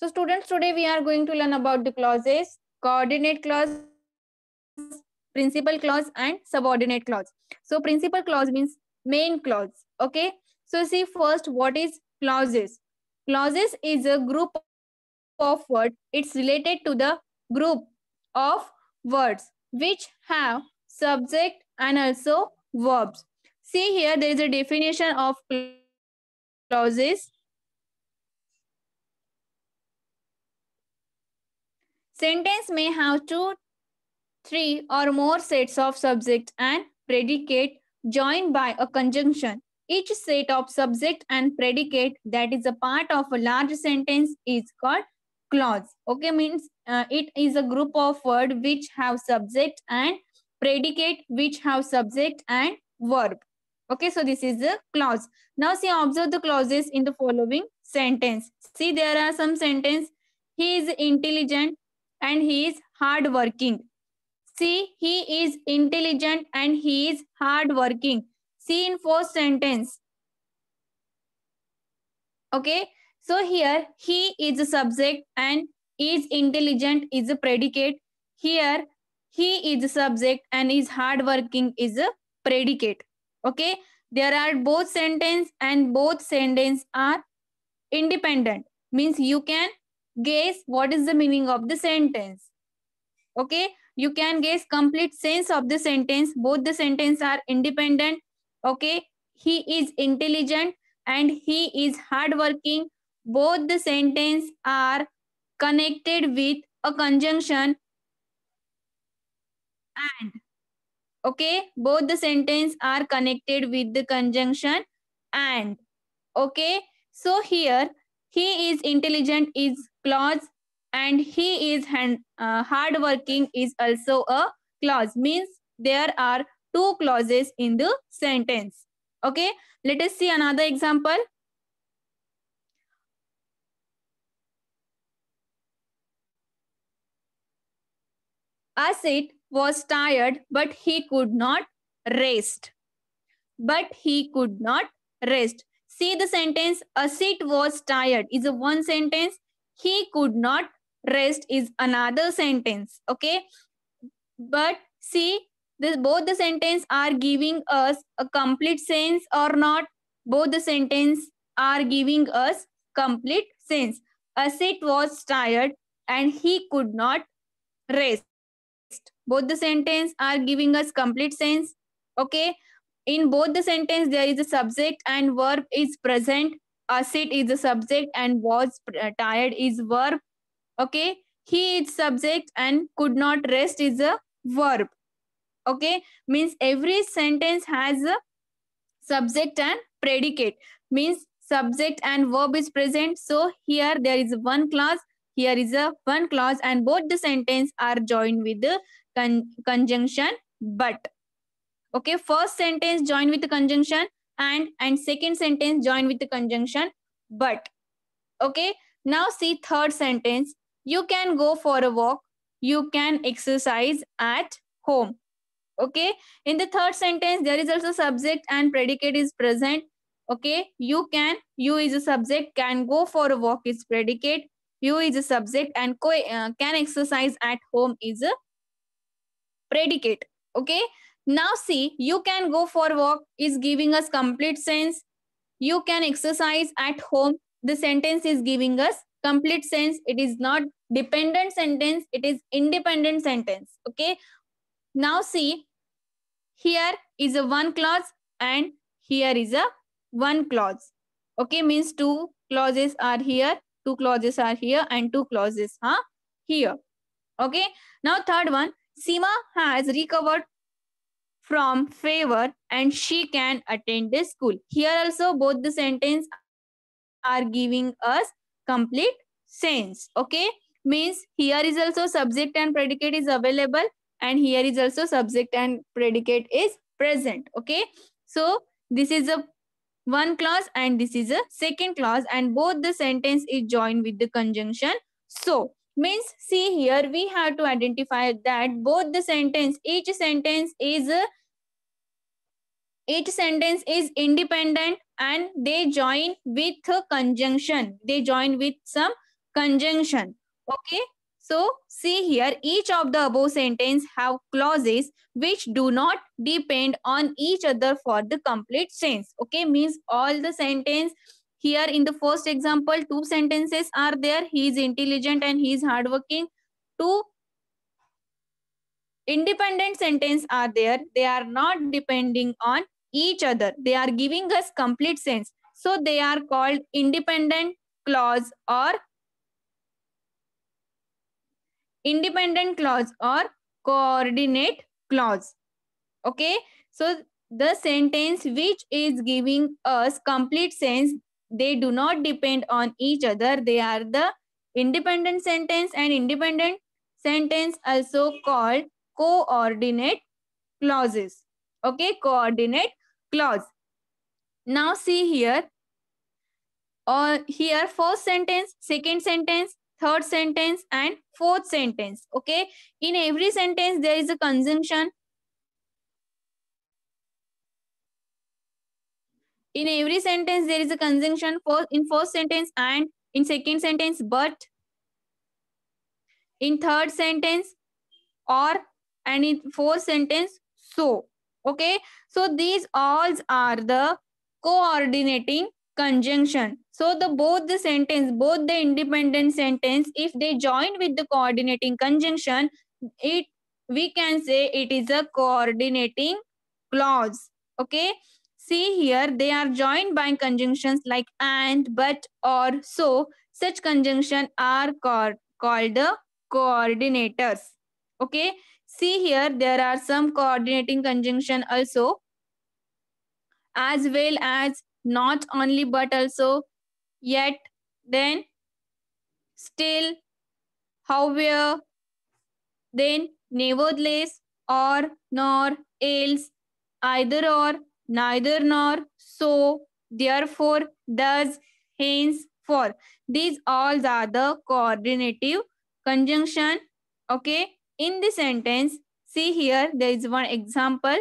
So students, today we are going to learn about the clauses, coordinate clause, principal clause and subordinate clause. So principal clause means main clause. Okay. So see first what is clauses. Clauses is a group of words. It's related to the group of words which have subject and also verbs. See here there is a definition of clauses. Sentence may have two, three or more sets of subject and predicate joined by a conjunction. Each set of subject and predicate that is a part of a large sentence is called clause. Okay, means it is a group of words which have subject and predicate which have subject and verb. Okay, so this is the clause. Now see, observe the clauses in the following sentence. See, there are some sentence. He is intelligent and he is hardworking. See, he is intelligent and he is hardworking. See in first sentence. Okay. So here he is a subject and is intelligent is a predicate. Here he is a subject and is hardworking is a predicate. Okay. There are both sentence and both sentence are independent. Means you can guess what is the meaning of the sentence. Okay, you can guess complete sense of the sentence. Both the sentence are independent. Okay, he is intelligent and he is hardworking. Both the sentence are connected with a conjunction and. Okay, both the sentence are connected with the conjunction and. Okay, so here he is intelligent is clause and he is hardworking is also a clause. Means there are two clauses in the sentence. Okay, let us see another example. Asit was tired but he could not rest. But he could not rest. See the sentence, Asit was tired is a one sentence. He could not rest is another sentence. Okay. But see, both the sentence are giving us a complete sense or not. Both the sentence are giving us complete sense. Asit was tired and he could not rest. Both the sentence are giving us complete sense. Okay, in both the sentence there is a subject and verb is present. Sit is the subject and was tired is verb. Okay, he is subject and could not rest is a verb. Okay, means every sentence has a subject and predicate. Means subject and verb is present. So here there is one clause, here is a one clause and both the sentence are joined with the conjunction but. Okay, first sentence join with the conjunction and second sentence join with the conjunction but. Okay, now see third sentence. You can go for a walk, you can exercise at home. Okay, in the third sentence there is also subject and predicate is present. Okay, you is a subject, can go for a walk is predicate, you is a subject and can exercise at home is a predicate. Okay, now see, you can go for walk is giving us complete sense. You can exercise at home, the sentence is giving us complete sense. It is not dependent sentence, it is independent sentence. Okay, now see, here is a one clause and here is a one clause. Okay, means two clauses are here, two clauses are here and two clauses are here. Okay, now third one, Seema has recovered from fever and she can attend the school. Here also both the sentence are giving us complete sense. Okay, means here is also subject and predicate is available and here is also subject and predicate is present. Okay, so this is a one clause and this is a second clause and both the sentence is joined with the conjunction. So means see here we have to identify that both the sentence, each sentence is independent and they join with a conjunction, they join with some conjunction. Okay. So see here, each of the above sentence have clauses which do not depend on each other for the complete sense. Okay, means all the sentence here in the first example, two sentences are there. He is intelligent and he is hardworking. Two independent sentence are there. They are not depending on each other. They are giving us complete sense. So they are called independent clause or coordinate clause. Okay, so the sentence which is giving us complete sense, they do not depend on each other. They are the independent sentence, and independent sentence also called coordinate clauses. Okay, coordinate clause. Now see here, or here first sentence, second sentence, third sentence and fourth sentence. Okay, in every sentence there is a conjunction. In every sentence there is a conjunction, for in first sentence and in second sentence but, in third sentence or, and in fourth sentence so. Okay, so these all are the coordinating conjunction. So the both the sentence, both the independent sentence, if they join with the coordinating conjunction, it, we can say it is a coordinating clause. Okay, see here, they are joined by conjunctions like and, but, or, so. Such conjunction are called the coordinators. Okay, see here, there are some coordinating conjunction also, as well as not only but also, yet, then, still, however, then, nevertheless, or, nor, else, either or, neither nor, so, therefore, thus, hence, for. These all are the coordinative conjunction. Okay, in the sentence, see here, there is one example.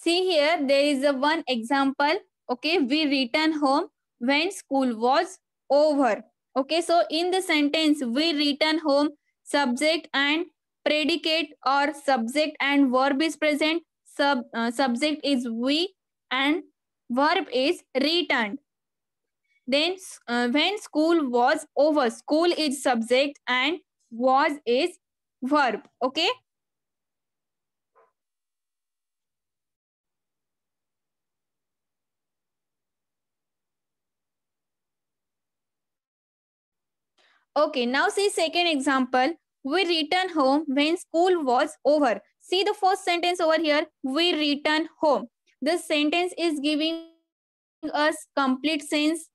See here, there is a one example. Okay, we return home when school was over. Okay, so in the sentence, we return home, subject and predicate or subject and verb is present. Subject is we and verb is returned. Then when school was over, school is subject and was is verb. Okay. Okay, now see second example. We return home when school was over. See the first sentence over here. We return home. This sentence is giving us complete sense.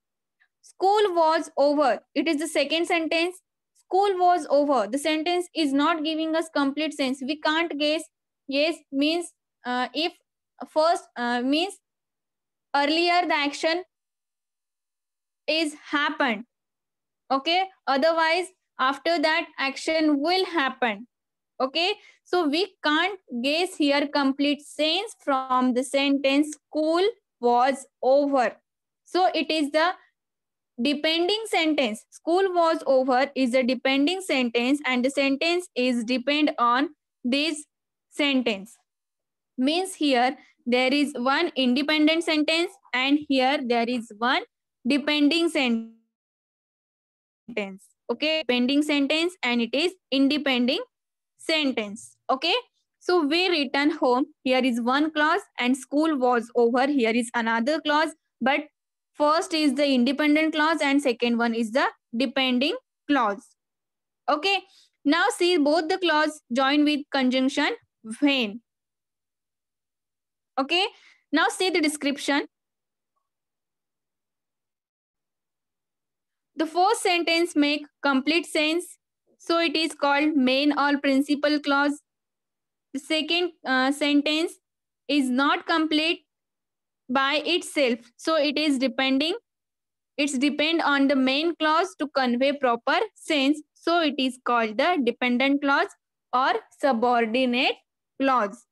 School was over. It is the second sentence. School was over. The sentence is not giving us complete sense. We can't guess. Yes means if first means earlier the action is happened. Okay, otherwise after that action will happen. Okay, so we can't guess here complete sense from the sentence school was over. So it is the depending sentence. School was over is a depending sentence and the sentence is depend on this sentence. Means here there is one independent sentence and here there is one depending sentence. Okay, depending sentence and it is independent sentence. Okay, so we return home, here is one clause, and school was over, here is another clause, but first is the independent clause and second one is the depending clause. Okay, now see both the clause join with conjunction when. Okay, now see the description. The first sentence make complete sense, so it is called main or principal clause. The second sentence is not complete by itself. So it is depending, it's depend on the main clause to convey proper sense. So it is called the dependent clause or subordinate clause.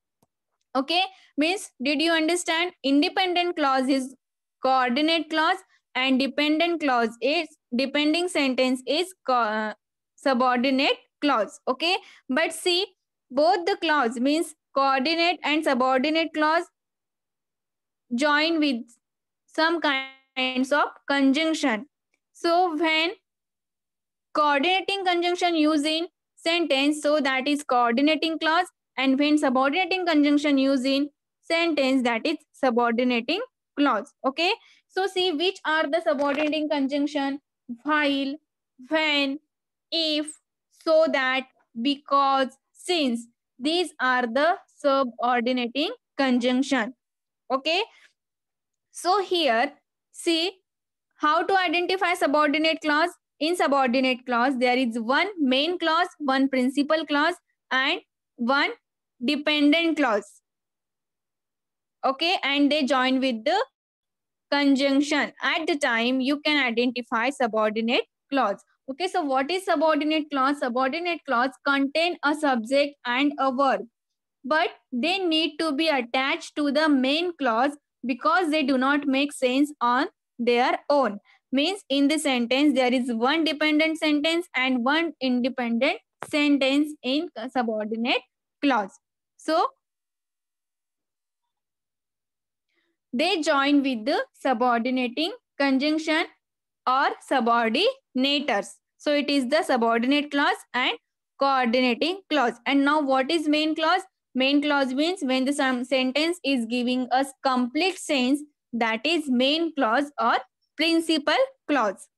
Okay, means did you understand? Independent clause is coordinate clause and dependent clause is depending sentence is subordinate clause. Okay, but see, both the clause means coordinate and subordinate clause join with some kinds of conjunction. So when coordinating conjunction used in sentence, so that is coordinating clause, and when subordinating conjunction used in sentence, that is subordinating clause. Okay, so see which are the subordinating conjunction: while, when, if, so that, because, since. These are the subordinating conjunction. Okay, so here see how to identify subordinate clause. In subordinate clause, there is one main clause, one principal clause, and one dependent clause. Okay, and they join with the conjunction. At the time, you can identify subordinate clause. Okay, so what is subordinate clause? Subordinate clause contain a subject and a verb, but they need to be attached to the main clause because they do not make sense on their own. Means in the sentence there is one dependent sentence and one independent sentence in subordinate clause. So they join with the subordinating conjunction or subordinators. So it is the subordinate clause and coordinating clause. And now what is main clause? Main clause means when the sentence is giving us complete sense, that is main clause or principal clause.